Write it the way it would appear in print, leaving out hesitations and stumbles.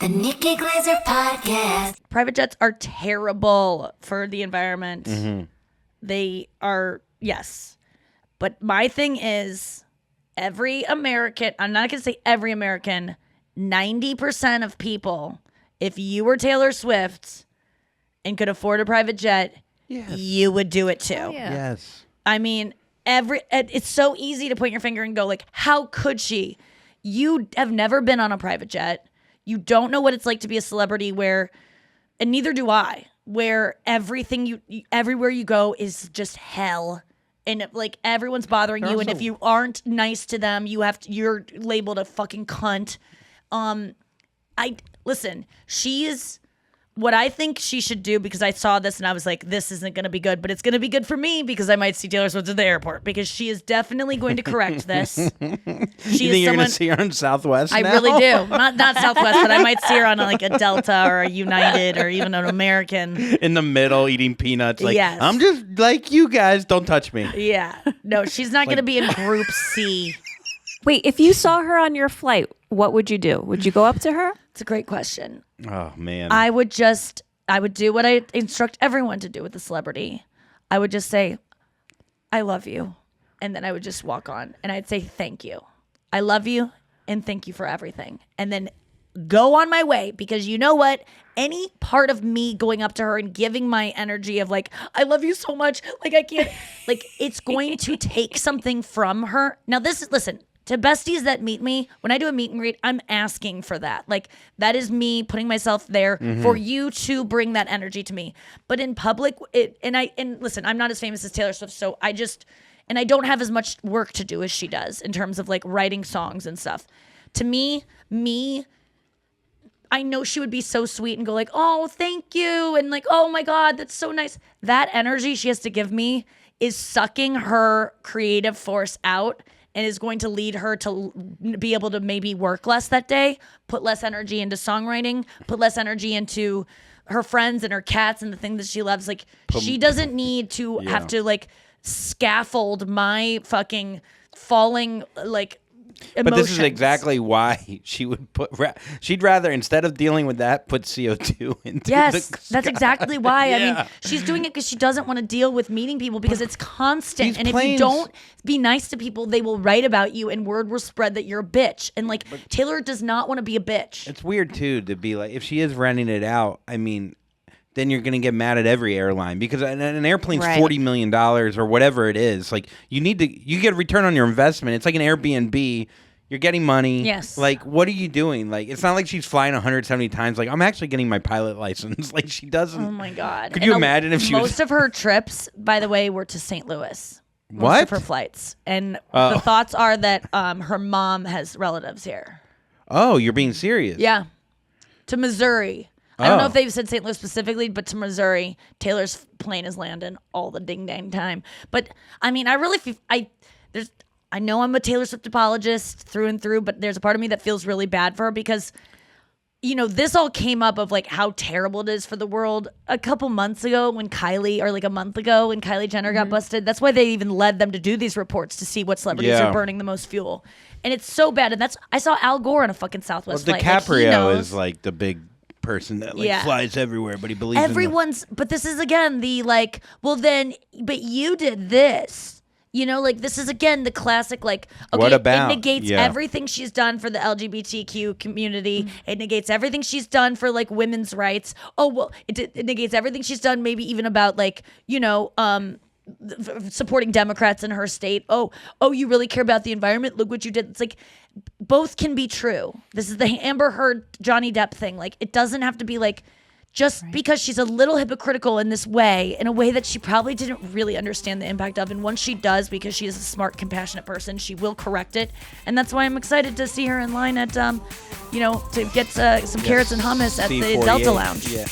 The Nikki Glaser Podcast. Private jets are terrible for the environment. Mm-hmm. They are, yes. But my thing is, every American, I'm not going to say every American, 90% of people, if you were Taylor Swift and could afford a private jet, you would do it too. Oh, yeah. Yes. I mean, it's so easy to point your finger and go like, how could she? You have never been on a private jet. You don't know what it's like to be a celebrity where, and neither do I, where everything everywhere you go is just hell. And like everyone's bothering you. And if you aren't nice to them, you're labeled a fucking cunt. Listen, she is what I think she should do, because I saw this and I was like, this isn't going to be good, but it's going to be good for me because I might see Taylor Swift at the airport, because she is definitely going to correct this. You think you're going to see her on Southwest I now? really do. Not Southwest, but I might see her on like a Delta or a United or even an American. In the middle, eating peanuts. Like, Yes. I'm just like you guys. Don't touch me. Yeah. No, she's not going to be in Group C. Wait, if you saw her on your flight, what would you do? Would you go up to her? It's a great question. Oh, man. I would do what I instruct everyone to do with a celebrity. I would just say, I love you. And then I would just walk on and I'd say, thank you. I love you and thank you for everything. And then go on my way, because you know what? Any part of me going up to her and giving my energy of like, I love you so much. Like I can't, like it's going to take something from her. Now listen. To besties that meet me, when I do a meet and greet, I'm asking for that. Like, that is me putting myself there for you to bring that energy to me. But in public, and listen, I'm not as famous as Taylor Swift, so I don't have as much work to do as she does in terms of like writing songs and stuff. To me, I know she would be so sweet and go like, oh, thank you. And like, oh my God, that's so nice. That energy she has to give me is sucking her creative force out, and is going to lead her to be able to maybe work less that day, put less energy into songwriting, put less energy into her friends and her cats and the thing that she loves. Like, she doesn't need to have to like scaffold my fucking falling like emotions. But this is exactly why she would she'd rather, instead of dealing with that, put CO2 into the Yes, sky. that's exactly why. Yeah. I mean, she's doing it because she doesn't want to deal with meeting people, because it's constant. These And if you planes- don't be nice to people, they will write about you and word will spread that you're a bitch. And like, Taylor does not want to be a bitch. It's weird, too, to be like, if she is renting it out, I mean, then you're going to get mad at every airline, because an airplane's Right. $40 million or whatever it is. Like, you get a return on your investment. It's like an Airbnb. You're getting money. Yes. Like, what are you doing? Like, it's not like she's flying 170 times. Like, I'm actually getting my pilot license. Like, she doesn't. Oh my God. Could you imagine if she was... Most of her trips, by the way, were to St. Louis. Most What? of her flights. And the thoughts are that her mom has relatives here. Oh, you're being serious. Yeah. To Missouri. I don't know Oh. if they've said St. Louis specifically, but to Missouri, Taylor's plane is landing all the ding dang time. But I mean, I really feel I know I'm a Taylor Swift apologist through and through, but there's a part of me that feels really bad for her, because, you know, this all came up of like how terrible it is for the world a couple months ago when a month ago when Kylie Jenner got busted. That's why they even led them to do these reports to see what celebrities Yeah. are burning the most fuel. And it's so bad. And I saw Al Gore on a fucking Southwest flight. Like, he DiCaprio knows. is like the big person that like Yeah. flies everywhere, but he believes But this is again the like, well then, but you did this. You know, like this is again the classic like, okay, What about? it negates Yeah. everything she's done for the LGBTQ community. It negates everything she's done for like women's rights. Oh, well, it negates everything she's done maybe even about like, you know, supporting Democrats in her state. Oh, you really care about the environment? Look what you did. It's like both can be true. This is the Amber Heard Johnny Depp thing. Like, it doesn't have to be like, just because she's a little hypocritical in this way, in a way that she probably didn't really understand the impact of. And once she does, because she is a smart, compassionate person, she will correct it. And that's why I'm excited to see her in line at, to get some carrots and hummus at the C48. Delta Lounge. Yeah.